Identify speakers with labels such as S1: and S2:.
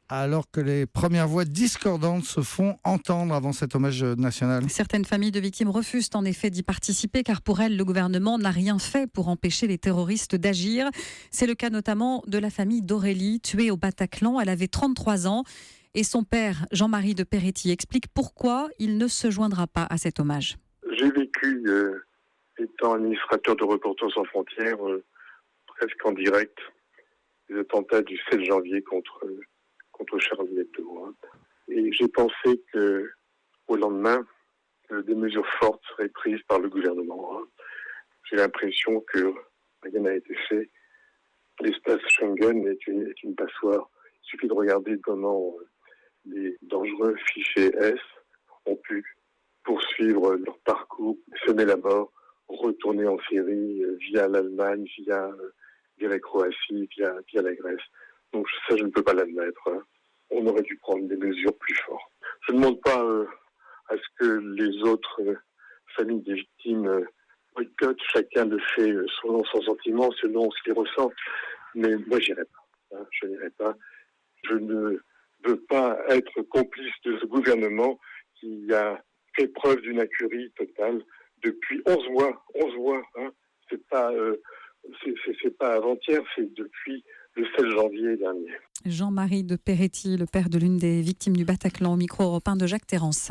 S1: alors que les premières voix discordantes se font entendre avant cet hommage national.
S2: Certaines familles de victimes refusent en effet d'y participer car pour elles, le gouvernement n'a rien fait pour empêcher les terroristes d'agir. C'est le cas notamment de la famille d'Aurélie, tuée au Bataclan. Elle avait 33 ans. Et son père, Jean-Marie de Peretti, explique pourquoi il ne se joindra pas à cet hommage.
S3: J'ai vécu, étant administrateur de Reporters sans frontières, presque en direct, les attentats du 7 janvier contre Charlie Hebdo. Et j'ai pensé qu'au lendemain, des mesures fortes seraient prises par le gouvernement. J'ai l'impression que rien n'a été fait. L'espace Schengen est une passoire. Il suffit de regarder comment les dangereux fichiers S ont pu poursuivre leur parcours, semer la mort, retourner en Syrie via l'Allemagne, via la Croatie, via la Grèce. Donc ça, je ne peux pas l'admettre. On aurait dû prendre des mesures plus fortes. Je ne demande pas à ce que les autres familles des victimes boycottent. Chacun le fait selon son sentiment, selon ce qu'il ressent. Mais moi, j'irai pas. Je n'irai pas. Je ne veux pas être complice de ce gouvernement qui a fait preuve d'une incurie totale depuis 11 mois. 11 mois, c'est pas avant-hier, c'est depuis le 16 janvier dernier.
S2: Jean-Marie de Peretti, le père de l'une des victimes du Bataclan, au micro européen de Jacques Terrance.